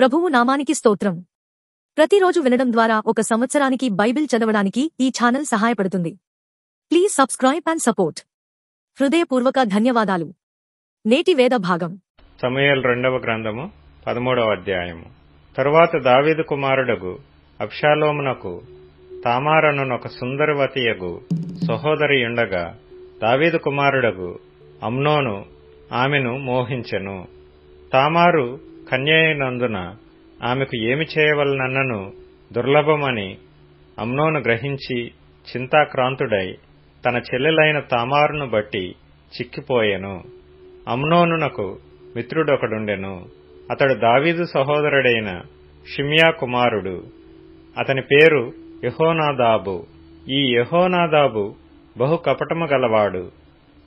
ప్రభువు నామానికి స్తోత్రం. ప్రతిరోజు వినడం ద్వారా ఒక సంవత్సరానికి బైబిల్ చదవడానికి ఈ ఛానల్ సహాయపడుతుంది. Please subscribe and support. హృదయపూర్వక ధన్యవాదాలు. నేటి వేద భాగం సమూయేలు 2వ గ్రంథము 13వ అధ్యాయము. తరువాత దావీదు కుమారుడగు అబ్షాలోమునకు తామారనునొక సుందరవతియగు సహోదరి ఉండగా, దావీదు కుమారుడగు అమ్నోను ఆమెను మోహించెను. తామారు కన్యయైనందున ఆమెకు ఏమి చేయవలనన్నను దుర్లభమని అమ్నోను గ్రహించి చింతాక్రాంతుడై తన చెల్లెలైన తామారును బట్టి చిక్కిపోయెను. అమ్నోనునకు మిత్రుడొకడుండెను. అతడు దావీదు సహోదరుడైన షిమ్యా కుమారుడు. అతని పేరు యెహోనాదాబు. ఈ యెహోనాదాబు బహు కపటము గలవాడు.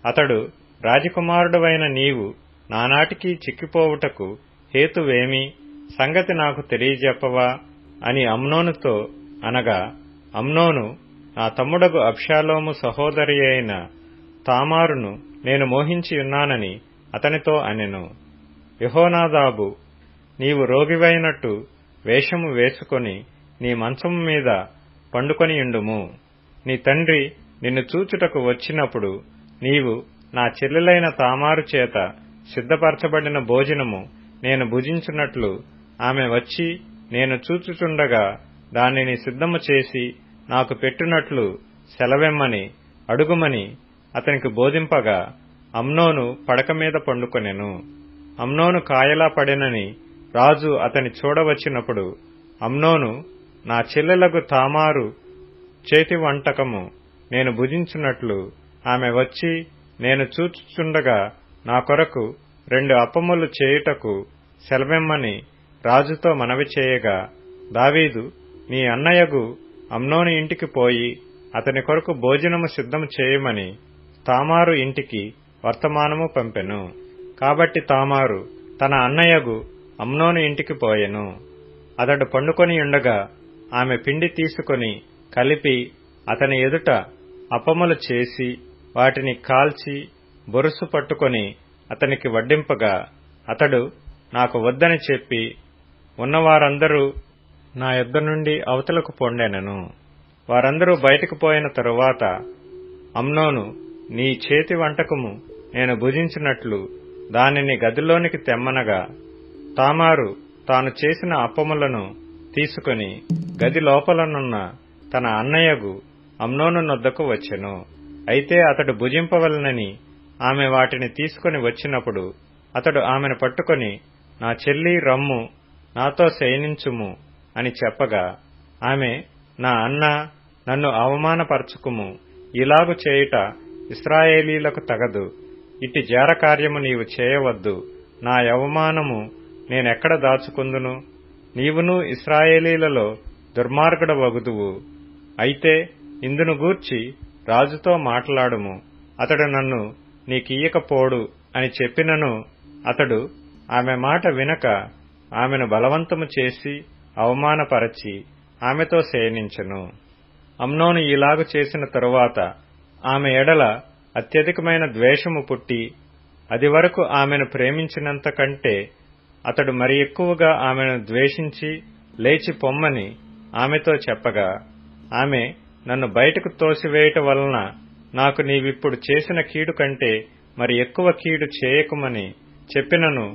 అతడు, రాజకుమారుడవైన నీవు నానాటికి చిక్కిపోవుటకు హేతువేమి? సంగతి నాకు తెలియజెప్పవా అని అమ్నోనుతో అనగా, అమ్నోను, నా తమ్ముడగు అబ్షాలోము సహోదరి అయిన తామారును నేను మోహించియున్నానని అతనితో అనెను. యెహోనాదాబు, నీవు రోగివైనట్టు వేషము వేసుకొని నీ మంచము మీద పండుకొనియుండుము. నీ తండ్రి నిన్ను చూచుటకు వచ్చినప్పుడు నీవు నా చెల్లెలైన తామారు చేత సిద్ధపరచబడిన భోజనము నేను భుజించున్నట్లు ఆమె వచ్చి నేను చూచుచుండగా దానిని సిద్ధము చేసి నాకు పెట్టునట్లు సెలవెమ్మని అడుగుమని అతనికి బోధింపగా, అమ్నోను పడక మీద పండుకొనెను. అమ్నోను కాయలా పడెనని రాజు అతని చూడవచ్చినప్పుడు, అమ్నోను, నా చెల్లెలకు తామారు చేతి వంటకము నేను భుజించున్నట్లు ఆమె వచ్చి నేను చూచుచుండగా నా కొరకు 2 అప్పములు చేయుటకు సెలవెమ్మని రాజుతో మనవి చేయగా, దావీదు, నీ అన్నయ్యగు అమ్నోను ఇంటికి పోయి అతని కొరకు భోజనము సిద్ధము చేయమని తామారు ఇంటికి వర్తమానము పంపెను. కాబట్టి తామారు తన అన్నయ్యగు అమ్నోను ఇంటికి పోయెను. అతడు పండుకొని ఉండగా ఆమె పిండి తీసుకొని కలిపి అతని ఎదుట అప్పములు చేసి వాటిని కాల్చి బొరుసు పట్టుకొని అతనికి వడ్డింపగా, అతడు నాకు వద్దని చెప్పి ఉన్నవారందరూ నా యొద్ద నుండి అవతలకు పొండెనను. వారందరూ బయటకు పోయిన తరువాత అమ్నోను, నీ చేతి వంటకము నేను భుజించినట్లు దానిని గదిలోనికి తెమ్మనగా, తామారు తాను చేసిన అప్పములను తీసుకుని గది లోపలనున్న తన అన్నయ్యగు అమ్నోను నొద్దకు వచ్చెను. అయితే అతడు భుజింపవలనని ఆమె వాటిని తీసుకుని వచ్చినప్పుడు అతడు ఆమెను పట్టుకొని, నా చెల్లి రమ్ము, నాతో శయనించుము అని చెప్పగా, ఆమె, నా అన్న, నన్ను అవమానపరచుకుము, ఇలాగు చేయుట ఇశ్రాయేలీలకు తగదు. ఇట్టి జార కార్యము నీవు చేయవద్దు. నా అవమానము నేనెక్కడ దాచుకుందును? నీవును ఇశ్రాయేలీలలో దుర్మార్గుడవగుదువు. అయితే ఇందును గూర్చి రాజుతో మాట్లాడుము, అతడు నన్ను నీకియ్యకపోడు అని చెప్పినను అతడు ఆమె మాట వినక ఆమెను బలవంతము చేసి అవమానపరచి ఆమెతో శయనించెను. అమ్నోను ఇలాగు చేసిన తరువాత ఆమె ఎడల అత్యధికమైన ద్వేషము పుట్టి అది వరకు ఆమెను ప్రేమించినంత కంటే అతడు మరి ఎక్కువగా ఆమెను ద్వేషించి లేచి పొమ్మని ఆమెతో చెప్పగా, ఆమె, నన్ను బయటకు తోసివేయట వలన నాకు నీవిప్పుడు చేసిన కీడు కంటే మరి ఎక్కువ కీడు చేయకుమని చెప్పినను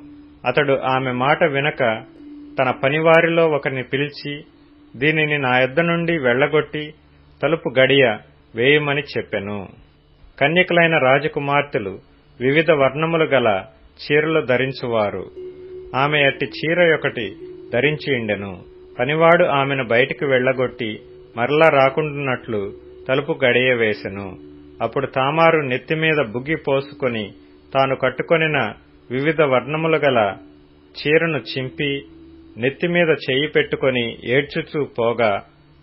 అతడు ఆమె మాట వినక తన పనివారిలో ఒకరిని పిలిచి, దీనిని నా యొద్ద నుండి వెళ్లగొట్టి తలుపు గడియ వేయమని చెప్పెను. కన్యకులైన రాజకుమార్తెలు వివిధ వర్ణములు గల చీరలు ధరించువారు. ఆమె అట్టి చీర ఒకటి ధరించియుండెను. పనివాడు ఆమెను బయటికి వెళ్లగొట్టి మరలా రాకుండునట్లు తలుపు గడియ వేసెను. అప్పుడు తామారు నెత్తిమీద బుగ్గి పోసుకొని తాను కట్టుకొనిన వివిధ వర్ణములు గల చీరను చింపి నెత్తిమీద చెయ్యి పెట్టుకొని ఏడ్చుచూ పోగా,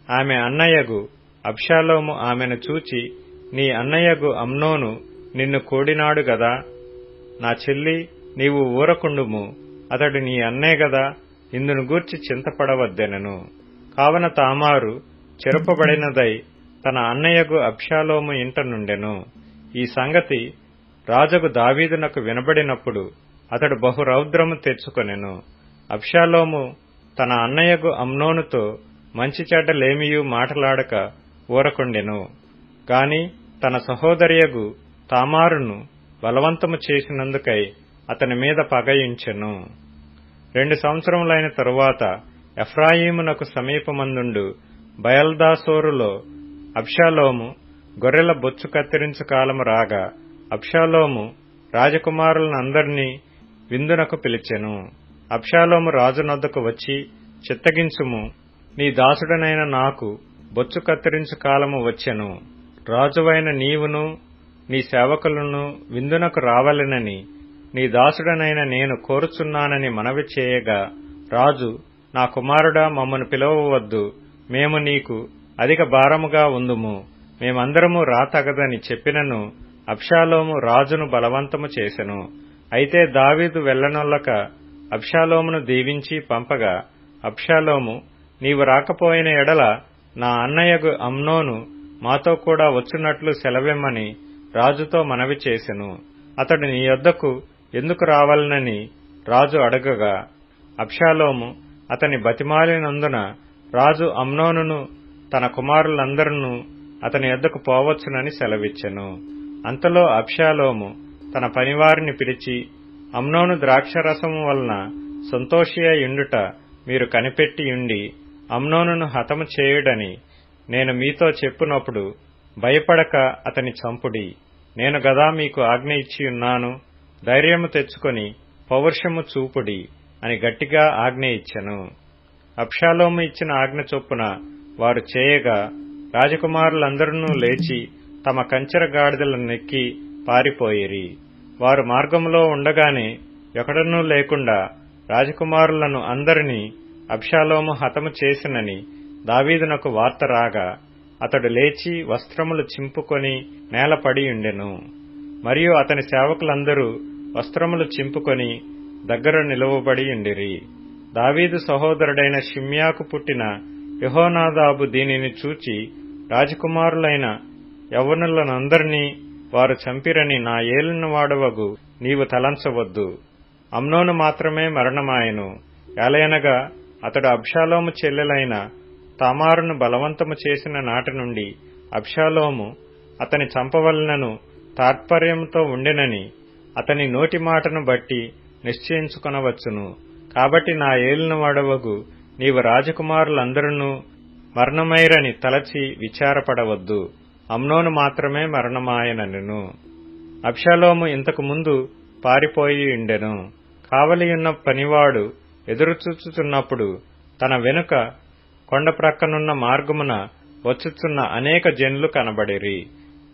ఆమె అన్నయ్యగు అబ్షాలోము ఆమెను చూచి, నీ అన్నయ్యగు అమ్నోను నిన్ను కోడినాడు గదా, నా చెల్లి, నీవు ఊరకుండుము, అతడు నీ అన్నే గదా, ఇందును గూర్చి చింతపడవద్దెనను. కావున తామారు చెరపబడినదై తన అన్నయ్యగు అబ్షాలోము ఇంట నుండెను. ఈ సంగతి రాజుకు దావీదునకు వినబడినప్పుడు అతడు బహు రౌద్రము తెచ్చుకొనెను. అబ్షాలోము తన అన్నయ్యగు అమ్నోనుతో మంచి చెడ్డలేమియూ మాటలాడక ఊరకుండెను. గాని తన సహోదరియగు తామారును బలవంతము చేసినందుకై అతని మీద పగయించెను. 2 సంవత్సరములైన తరువాత ఎఫ్రాయిమునకు సమీపమందుండు బయల్దాసోరులో అబ్షాలోము గొర్రెల బొచ్చు కత్తిరించు కాలము రాగా అబ్షాలోము రాజకుమారులనందరినీ విందునకు పిలిచెను. అబ్షాలోము రాజునొద్దకు వచ్చి, చిత్తగించుము, నీ దాసుడనైన నాకు బొచ్చు కత్తిరించు కాలము వచ్చెను. రాజువైన నీవును నీ సేవకులను విందునకు రావలెనని నీ దాసుడనైన నేను కోరుచున్నానని మనవి చేయగా, రాజు, నా కుమారుడా, మమ్మను పిలువవద్దు, మేము నీకు అధిక భారముగా ఉందుము, మేమందరము రాతగదని చెప్పినను అబ్షాలోము రాజును బలవంతము చేసెను. అయితే దావీదు వెళ్లనొల్లక అబ్షాలోమును దీవించి పంపగా, అబ్షాలోము, నీవు రాకపోయిన ఎడల నా అన్నయ్యగు అమ్నోను మాతో కూడా వచ్చునట్లు సెలవిమ్మని రాజుతో మనవి చేసెను. అతడు నీ యొద్దకు ఎందుకు రావాలనని రాజు అడగగా, అబ్షాలోము అతని బతిమాలినందున రాజు అమ్నోనును తన కుమారులందరూ అతని యొద్దకు పోవచ్చునని సెలవిచ్చెను. అంతలో అబ్షాలోము తన పనివారిని పిలిచి, అమ్నోను ద్రాక్షరసము వలన సంతోషియుండుట మీరు కనిపెట్టియుండి అమ్నోనును హతము చేయుడని నేను మీతో చెప్పునప్పుడు భయపడక అతని చంపుడి. నేను గదా మీకు ఆజ్ఞ ఇచ్చియున్నాను, ధైర్యము తెచ్చుకొని పౌరుషము చూపుడి అని గట్టిగా ఆజ్ఞ ఇచ్చెను. అబ్షాలోము ఇచ్చిన ఆజ్ఞ చొప్పున వారు చేయగా రాజకుమారులందరూ లేచి తమ కంచెర గాడిదలను నెక్కి పారిపోయిరి. వారు మార్గములో ఉండగానే ఎక్కడనూ లేకుండా రాజకుమారులను అందరినీ అబ్షాలోము హతము చేసినని దావీదునకు వార్త రాగా, అతడు లేచి వస్త్రములు చింపుకొని నేలపడియుండెను. మరియు అతని సేవకులందరూ వస్త్రములు చింపుకొని దగ్గర నిలువబడియుండిరి. దావీదు సహోదరుడైన షిమ్యాకు పుట్టిన యెహోనాదాబు దీనిని చూచి, రాజకుమారులైన యవ్వనులనందరినీ వారు చంపిరని నా ఏలినవాడవగు నీవు తలంచవద్దు. అమ్నోను మాత్రమే మరణమాయెను. ఏలయనగా అతడు అబ్షాలోము చెల్లెలైన తామారును బలవంతము చేసిన నాటి నుండి అబ్షాలోము అతని చంపవలనను తాత్పర్యంతో ఉండెనని అతని నోటి మాటను బట్టి నిశ్చయించుకొనవచ్చును. కాబట్టి నా ఏలినవాడవగు నీవు రాజకుమారులందరూ మరణమైరని తలచి విచారపడవద్దు. అమ్నోను మాత్రమే మరణమాయనెను. అబ్షాలోము ఇంతకు ముందు పారిపోయియుండెను. కావలియున్న పనివాడు ఎదురుచూచుచున్నప్పుడు తన వెనుక కొండ ప్రక్కనున్న మార్గమున వచ్చుచున్న అనేక జనులు కనబడిరి.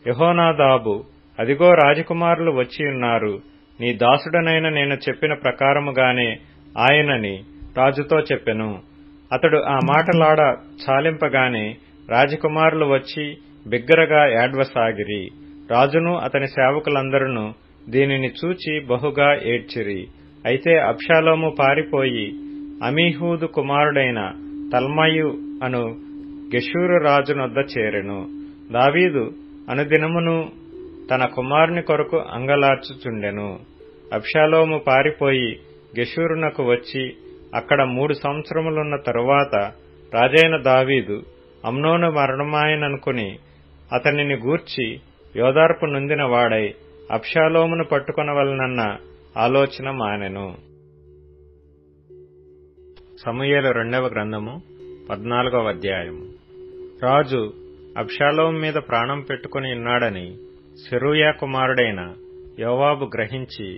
యెహోనాదాబు, అదిగో రాజకుమారులు వచ్చియున్నారు, నీ దాసుడనైన నేను చెప్పిన ప్రకారముగానే ఆయనని రాజుతో చెప్పెను. అతడు ఆ మాటలాడ చాలింపగానే రాజకుమారులు వచ్చి బిగ్గరగా ఏడ్వసాగిరి. రాజును అతని సేవకులందరూ దీనిని చూచి బహుగా ఏడ్చిరి. అయితే అబ్షాలోము పారిపోయి అమీహూదు కుమారుడైన తల్మయు అను గెషూరు రాజునొద్ద చేరెను. దావీదు అనుదినమును తన కుమారుని కొరకు అంగలార్చుచుండెను. అబ్షాలోము పారిపోయి గెషూరునకు వచ్చి అక్కడ 3 సంవత్సరములున్న తరువాత రాజైన దావీదు అమ్నోను మరణమాయననుకుని అతనిని గూర్చి యోదార్పు నొందిన వాడై అబ్షాలోమును పట్టుకొనవలనన్న ఆలోచన మానెను. సమూయేలు 2వ గ్రంథము 14వ అధ్యాయము. రాజు అబ్షాలోము మీద ప్రాణం పెట్టుకుని ఉన్నాడని సెరూయా కుమారుడైన యోవాబు గ్రహించి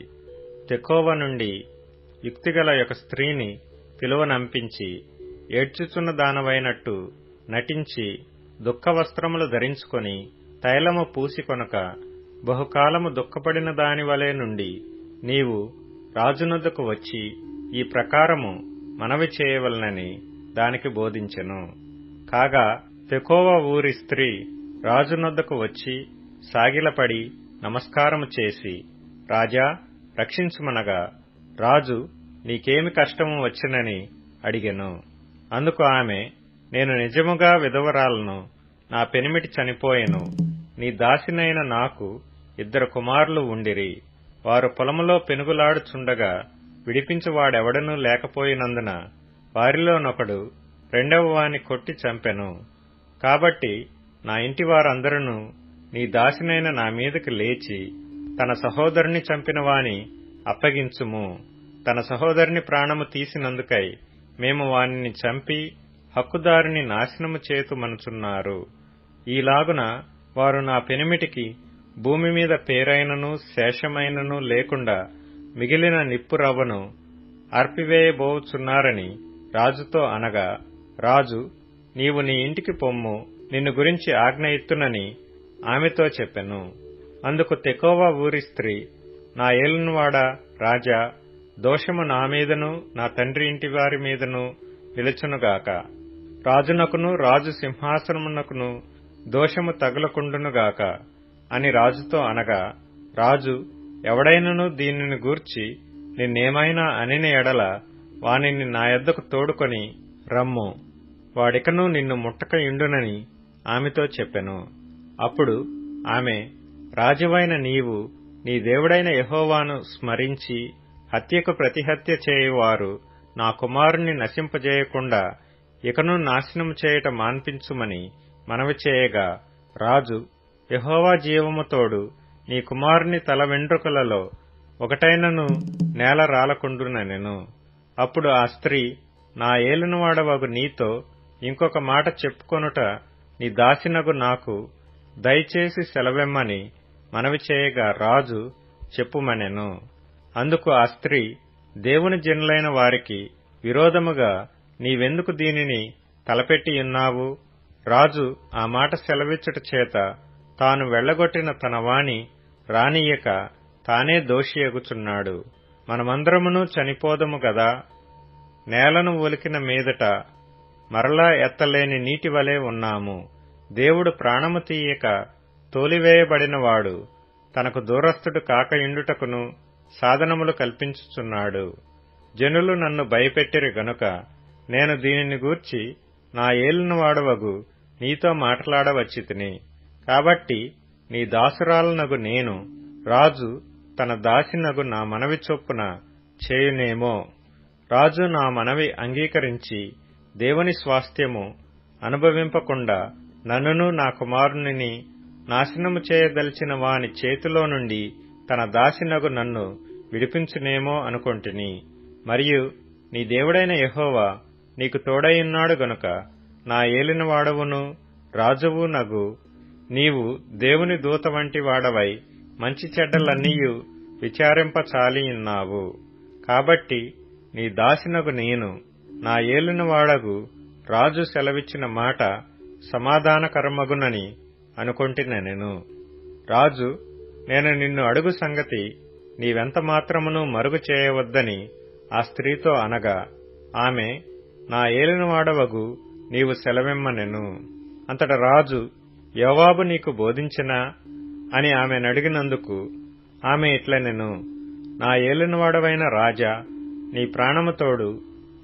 తెకోవ నుండి యుక్తిగల ఒక స్త్రీని పిలువనంపించి ఏడ్చుచున్న దానవైనట్టు నటించి దుఃఖ వస్త్రములు ధరించుకొని తైలము పూసికొనక బహుకాలము దుఃఖపడిన దానివలే నుండి నీవు రాజునొద్దకు వచ్చి ఈ ప్రకారము మనవి చేయవలనని దానికి బోధించెను. కాగా తెకోవ ఊరి స్త్రీ రాజునొద్దకు వచ్చి సాగిలపడి నమస్కారము చేసి, రాజా రక్షించుమనగా, రాజు నీకేమి కష్టము వచ్చినని అడిగెను. అందుకు ఆమె, నేను నిజముగా విధవరాలను, నా పెనిమిటి చనిపోయెను. నీ దాసినైన నాకు 2 కుమారులు ఉండిరి. వారు పొలములో పెనుగులాడుచుండగా విడిపించువాడెవడనూ లేకపోయినందున వారిలోనొకడు రెండవ వాని కొట్టి చంపెను. కాబట్టి నా ఇంటి వారందరూ నీ దాసినైన నా మీదకి లేచి తన సహోదరుని చంపిన వాని అప్పగించుము, తన సహోదరుని ప్రాణము తీసినందుకై మేము వానిని చంపి హక్కుదారిని నాశనము చేతుమనుచున్నారు. ఈలాగున వారు నా పెనిమిటికి భూమి మీద పేరైనను శేషమైనను లేకుండా మిగిలిన నిప్పు రవ్వను అర్పివేయబోచున్నారని రాజుతో అనగా, రాజు, నీవు నీ ఇంటికి పొమ్ము, నిన్ను గురించి ఆజ్ఞ ఇత్తునని ఆమెతో చెప్పెను. అందుకు తెకోవ ఊరి స్త్రీ, నా ఏలునువాడా రాజా, దోషము నా మీదను నా తండ్రి ఇంటి వారి మీదను నిలుచునుగాక. రాజునకును రాజు సింహాసనమునకును దోషము తగులకుండునుగాక అని రాజుతో అనగా, రాజు, ఎవడైనను దీనిని గూర్చి నిన్నేమైనా అనిన ఎడల వానిని నా యొద్దకు తోడుకొని రమ్ము, వాడికను నిన్ను ముట్టక ఇండునని ఆమెతో చెప్పెను. అప్పుడు ఆమె, రాజువైన నీవు నీ దేవుడైన యెహోవాను స్మరించి హత్యకు ప్రతిహత్య చేయువారు నా కుమారుణ్ణి నశింపజేయకుండా ఇకను నాశనము చేయట మాన్పించుమని మనవి చేయగా, రాజు, యెహోవా జీవముతోడు నీ కుమారుని తల వెంట్రుకలలో ఒకటైనను నేల రాలకుండుననెను. అప్పుడు ఆ స్త్రీ, నా ఏలునవాడవగు నీతో ఇంకొక మాట చెప్పుకొనుట నీ దాసినగు నాకు దయచేసి సెలవెమ్మని మనవి చేయగా, రాజు చెప్పుమనెను. అందుకు ఆ స్త్రీ, దేవుని జనులైన వారికి విరోధముగా నీవెందుకు దీనిని తలపెట్టియున్నావు? రాజు ఆ మాట సెలవిచ్చుట చేత తాను వెళ్లగొట్టిన తన వాణి రానియ్యక తానే దోషియగుచున్నాడు. మనమందరమును చనిపోదము గదా. నేలను ఒలికిన మీదట మరలా ఎత్తలేని నీటి వలె ఉన్నాము. దేవుడు ప్రాణము తీయక తోలివేయబడినవాడు తనకు దూరస్థుడు కాక ఇండుటకును సాధనములు కల్పించుచున్నాడు. జనులు నన్ను భయపెట్టిరి గనుక నేను దీనిని గూర్చి నా ఏలునవాడవగు నీతో మాట్లాడవచ్చితిని. కాబట్టి నీ దాసురాలనగు నేను రాజు తన దాసినగు నా మనవి చొప్పున చేయునేమో. రాజు నా మనవి అంగీకరించి దేవుని స్వాస్థ్యము అనుభవింపకుండా నన్నును నా కుమారుని నాశనము చేయదలిచిన వాని చేతిలో నుండి తన దాసినగు నన్ను విడిపించునేమో అనుకొంటిని. మరియు నీ దేవుడైన యెహోవా నీకు తోడైయున్నాడు గనుక నా ఏలినవాడవును రాజువు నగు నీవు దేవుని దూత వంటి వాడవై మంచి చెడ్డలన్నీయు విచారింపచాలియున్నావు. కాబట్టి నీ దాసినగు నేను నా ఏలినవాడగు రాజు సెలవిచ్చిన మాట సమాధానకరమగునని అనుకొంటినెను. రాజు, నేను నిన్ను అడుగు సంగతి నీవెంత మాత్రమును మరుగు చేయవద్దని ఆ స్త్రీతో అనగా, ఆమె, నా ఏలినవాడవగు నీవు సెలవిమ్మనెను. అంతట రాజు, యోవాబు నీకు బోధించినా అని ఆమెనడిగినందుకు ఆమె ఇట్లనెను, నా ఏలినవాడవైన రాజా, నీ ప్రాణముతోడు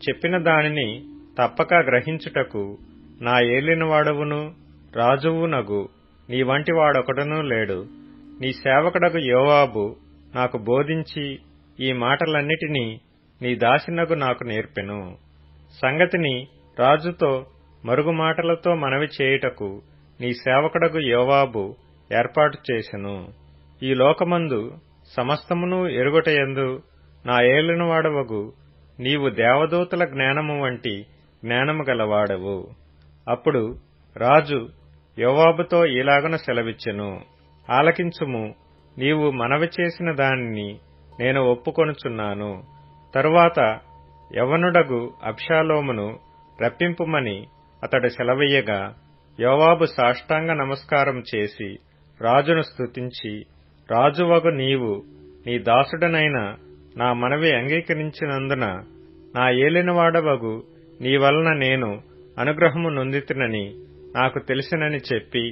చెప్పిన దానిని తప్పక గ్రహించుటకు నా ఏలినవాడవును రాజువు నగు నీ వంటి వాడొకడునూ లేడు. నీ సేవకుడగు యోవాబు నాకు బోధించి ఈ మాటలన్నిటినీ నీ దాసినగు నాకు నేర్పెను. సంగతిని రాజుతో మరుగు మాటలతో మనవి చేయుటకు నీ సేవకుడగు యోవాబు ఏర్పాటు చేసెను. ఈ లోకమందు సమస్తమును ఎరుగుటయందు నా ఏలినవాడవగు నీవు దేవదూతల జ్ఞానము వంటి జ్ఞానము గలవాడవు. అప్పుడు రాజు యోవాబుతో ఈలాగున సెలవిచ్చెను, ఆలకించుము, నీవు మనవి చేసిన దానిని నేను ఒప్పుకొనుచున్నాను. తరువాత యవ్వనుడగు అబ్షాలోమును రప్పింపుమని అతడు సెలవీయగా, యోవాబు సాష్టాంగ నమస్కారం చేసి రాజును స్తుతించి, రాజువగు నీవు నీ దాసుడనైన నా మనవి అంగీకరించినందున నా ఏలినవాడవగు నీ వలన నేను అనుగ్రహము నొందితినని నాకు తెలిసినని చెప్పి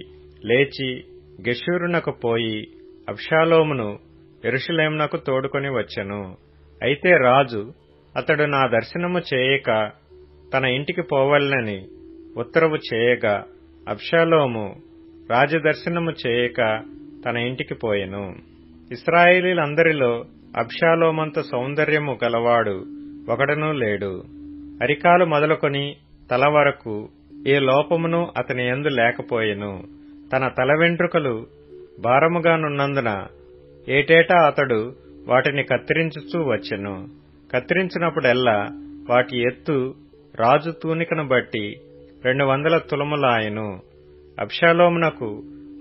లేచి గెషూరునకు పోయి అబ్షాలోమును యెరూషలేమునకు తోడుకొని వచ్చెను. అయితే రాజు అతడు నా దర్శనము చేయక తన ఇంటికి పోవలెనని ఉత్తరవు చేయగా, అబ్షాలోము రాజదర్శనము చేయక తన ఇంటికి పోయెను. ఇశ్రాయేలీలందరిలో అబ్షాలోమంత సౌందర్యము గలవాడు ఒకడనూ లేడు. అరికాలు మొదలుకొని తల వరకు ఏ లోపమును అతని యందు లేకపోయెను. తన తల వెంట్రుకలు భారముగానున్నందున ఏటేటా అతడు వాటిని కత్తిరించుచూ వచ్చెను. కత్తిరించినప్పుడెల్లా వాటి ఎత్తు రాజు తూనికను బట్టి 200 తులములాయెను. అబ్షాలోమునకు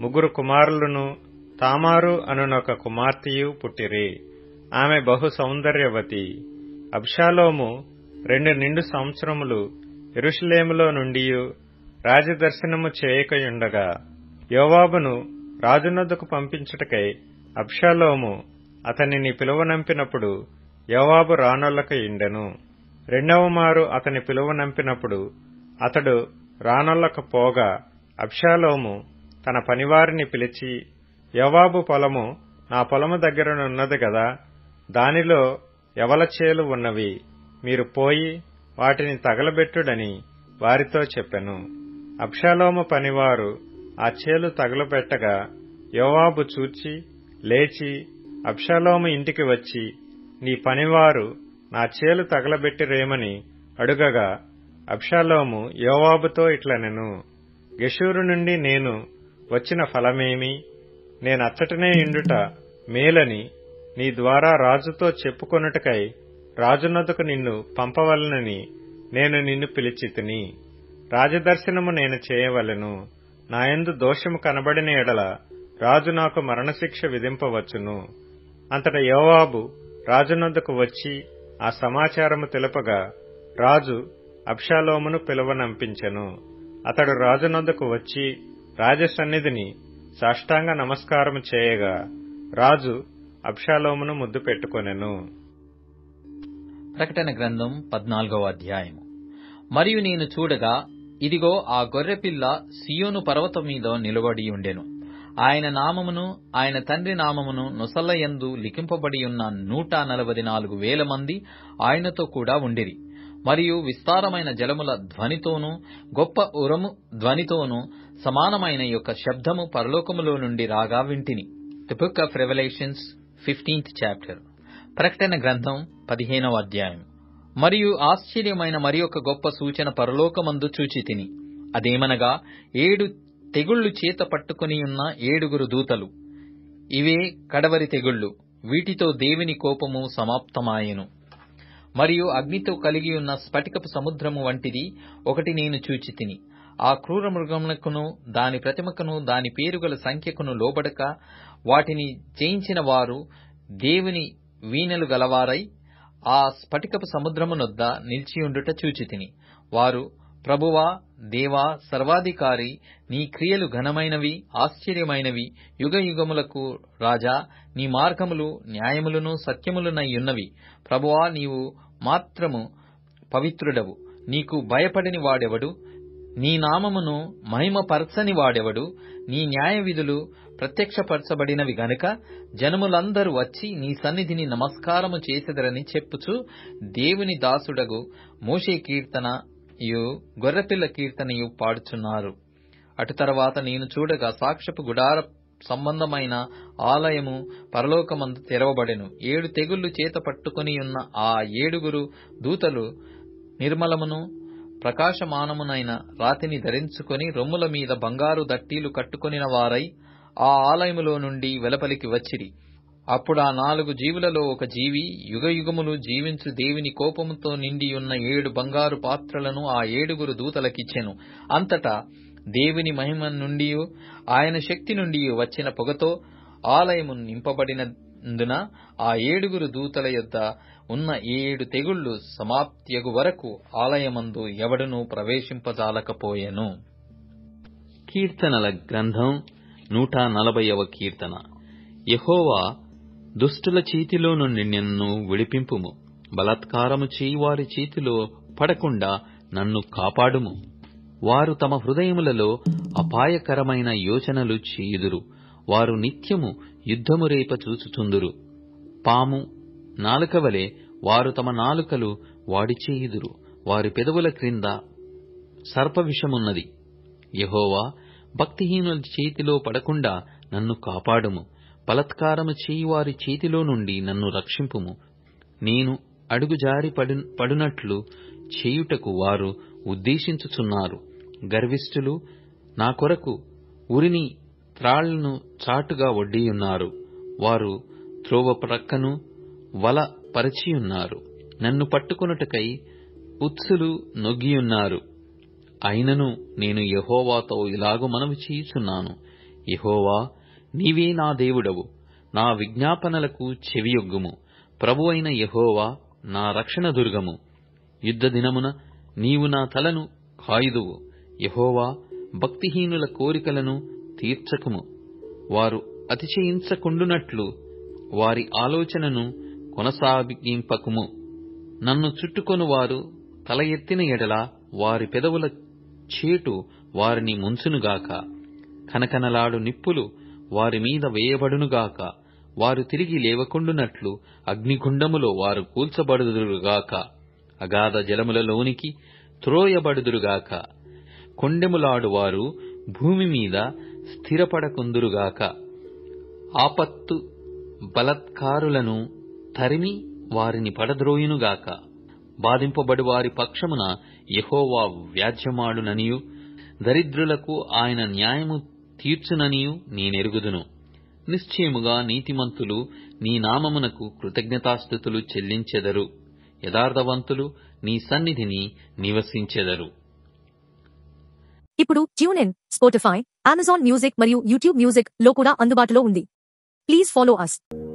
3 కుమారులను తామారు అనునొక కుమార్తెయు పుట్టిరి. ఆమె బహు సౌందర్యవతి. అబ్షాలోము 2 నిండు సంవత్సరములు యెరూషలేములో నుండియు రాజదర్శనము చేయకయుండగా యోవాబును రాజునొద్దకు పంపించుటకై అబ్షాలోము అతనిని పిలువనంపినప్పుడు యోవాబు రానొల్లకయుండెను. 2వ మారు అతని పిలువనంపినప్పుడు అతడు రానొల్లకపోగా అబ్షాలోము తన పనివారిని పిలిచి, యోవాబు పొలము నా పొలము దగ్గరనున్నది గదా, దానిలో యవల చేలు ఉన్నవి, మీరు పోయి వాటిని తగలబెట్టుడని వారితో చెప్పెను. అబ్షాలోము పనివారు ఆ చేలు తగలబెట్టగా యోవాబు చూచి లేచి అబ్షాలోము ఇంటికి వచ్చి, నీ పనివారు నా చేలు తగలబెట్టిరేమని అడుగగా అబ్షాలోము యోవాబుతో ఇట్లనెను, గెషూరు నుండి నేను వచ్చిన ఫలమేమి? నేనచ్చటనే ఇండుట మేలని నీ ద్వారా రాజుతో చెప్పుకొనుటకై రాజునొద్దకు నిన్ను పంపవలనని నేను నిన్ను పిలిచితిని. రాజదర్శనము నేను చేయవలెను. నాయందు దోషము కనబడిన ఎడల రాజు నాకు మరణశిక్ష విధింపవచ్చును. అంతట యోవాబు రాజునొద్దకు వచ్చి ఆ సమాచారము తెలుపగా రాజు అబ్షాలోమును పిలువనంపించెను. అతడు రాజునొద్దకు వచ్చి రాజసన్నిధిని సాష్టాంగ నమస్కారము చేయగా రాజు అబ్షాలోమును ముద్దు పెట్టుకొనెను. ప్రకటన గ్రంథం 14వ అధ్యాయము. మరియు నేను చూడగా ఇదిగో ఆ గొర్రెపిల్ల సియోను పర్వతం మీద నిలబడి ఉండెను. ఆయన నామమును ఆయన తండ్రి నామమును నొసలయందు లిఖింపబడి ఉన్న 144,000 మంది ఆయనతో కూడా ఉండిరి. మరియు విస్తారమైన జలముల ధ్వనితోనూ గొప్ప ఉరము ధ్వనితోనూ సమానమైన యొక్క శబ్దము పరలోకములో నుండి రాగా వింటిని. The book of revolutions 15th chapter. ప్రకటన గ్రంథం 15వ అధ్యాయం. మరియు ఆశ్చర్యమైన మరి ఒక గొప్ప సూచన పరలోకమందు చూచితిని. అదేమనగా 7 తెగుళ్లు చేత పట్టుకొనియున్న 7 దూతలు. ఇవే కడవరి తెగుళ్లు. వీటితో దేవుని కోపము సమాప్తమాయెను. మరియు అగ్నితో కలిగియున్న స్ఫటికపు సముద్రము వంటిది ఒకటి నేను చూచితిని. ఆ క్రూర మృగమునకును దాని ప్రతిమకును దాని పేరుగల సంఖ్యకును లోబడక వాటిని జయించిన వారు దేవుని వీణెలు గలవారై ఆ స్ఫటికపు సముద్రమునొద్ద నిలిచియుండుట చూచితిని. వారు, ప్రభువా, దేవా, సర్వాధికారి, నీ క్రియలు ఘనమైనవి, ఆశ్చర్యమైనవి, యుగయుగములకు రాజా, నీ మార్గములు న్యాయములను సత్యములునయ్యున్నవి. ప్రభువా, నీవు మాత్రము పవిత్రుడవు. నీకు భయపడని వాడెవడు? నీ నామమును మహిమపరచని వాడెవడు? నీ న్యాయ విధులు ప్రత్యక్షపరచబడినవి గనుక జనములందరూ వచ్చి నీ సన్నిధిని నమస్కారము చేసెదరని చెప్పుచు దేవుని దాసుడగు మోషే కీర్తనయు గొర్రెపిల్ల కీర్తనయు పాడుచున్నారు. అటు తర్వాత నేను చూడగా సాక్ష్యపు గుడార సంబంధమైన ఆలయము పరలోకమందు తెరవబడెను. 7 తెగుళ్లు చేత పట్టుకొని ఉన్న ఆ 7 దూతలు నిర్మలమును ప్రకాశమానమునైన రాతిని ధరించుకొని రొమ్ముల మీద బంగారు దట్టీలు కట్టుకొనిన వారై ఆ ఆలయములో నుండి వెలుపలికి వచ్చిరి. అప్పుడు ఆ 4 జీవులలో ఒక జీవి యుగయుగములు జీవించు దేవుని కోపముతో నిండియున్న 7 బంగారు పాత్రలను ఆ 7 దూతలకిచ్చెను. అంతటా దేవుని మహిమ నుండి ఆయన శక్తి నుండి వచ్చిన పొగతో ఆలయము నింపబడినందున ఆ 7 దూతల యొద్ద ఉన్న 7 తెగుళ్లు సమాప్తియగు వరకు ఆలయమందు ఎవడునూ ప్రవేశింపజాలకపోయెను. కీర్తనల గ్రంథం 140వ కీర్తన. యెహోవా, దుష్టుల చేతిలో నుండి నన్ను విడిపింపుము. బలాత్కారము చేయువారి చేతిలో పడకుండా నన్ను కాపాడుము. వారు తమ హృదయములలో అపాయకరమైన యోచనలు చేయుదురు. వారు నిత్యము యుద్ధము రేప చూచుచుందురు. పాము నాలుక వలె వారు తమ నాలుకలు వాడి చేయుదురు. వారి పెదవుల క్రింద సర్పవిషమున్నది. యెహోవా, భక్తిహీనుల చేతిలో పడకుండా నన్ను కాపాడుము. బలాత్కారము చేయువారి చేతిలో నుండి నన్ను రక్షింపుము. నేను అడుగుజారి పడునట్లు చేయుటకు వారు ఉద్దేశించుచున్నారు. గర్విష్ఠులు నా కొరకు ఉరిని త్రాళ్లను చాటుగా ఒడ్డియున్నారు. వారు త్రోవ ప్రక్కను వల పరిచియున్నారు. నన్ను పట్టుకొనుటకై ఉత్సులు నొగ్గియున్నారు. అయినను నేను యెహోవాతో ఇలాగు మనవి చేయుచున్నాను. యెహోవా, నీవే నా దేవుడవు. నా విజ్ఞాపనలకు చెవియొగ్గుము. ప్రభువైన యెహోవా నా రక్షణ దుర్గము. యుద్ధ దినమున నీవు నా తలను కాయుదువు. యెహోవా, భక్తిహీనుల కోరికలను తీర్చకుము. వారు అతిశయించకుండునట్లు వారి ఆలోచనను కొనసాగింపకుము. నన్ను చుట్టుకొను వారు తల ఎత్తిన ఎడల వారి పెదవుల చేటు వారిని ముంచునుగాక. కనకనలాడు నిప్పులు వారి మీద వేయబడునుగాక. వారు తిరిగి లేవకుండునట్లు అగ్నిగుండములో వారు కూల్చబడుదురుగాక. అగాధ జలములలోనికి త్రోయబడుదురుగాక. కొండెములాడు వారు భూమి మీద స్థిరపడకుందురుగాక. ఆపత్తు బలత్కారులను తరిమి వారిని పడద్రోయునుగాక. బాధింపబడు వారి పక్షమున యెహోవా వ్యాజ్యమాడుననియు దరిద్రులకు ఆయన న్యాయము తీర్చుననియు నేనెరుగుదును. నిశ్చయముగా నీతిమంతులు నీ నామమునకు కృతజ్ఞతాస్తుతులు చెల్లించెదరు. యథార్థవంతులు నీ సన్నిధిని నివసించెదరు. ఇప్పుడు tune in, Spotify, Amazon music మరియు యూట్యూబ్ మ్యూజిక్ లో కూడా అందుబాటులో ఉంది. Please follow us.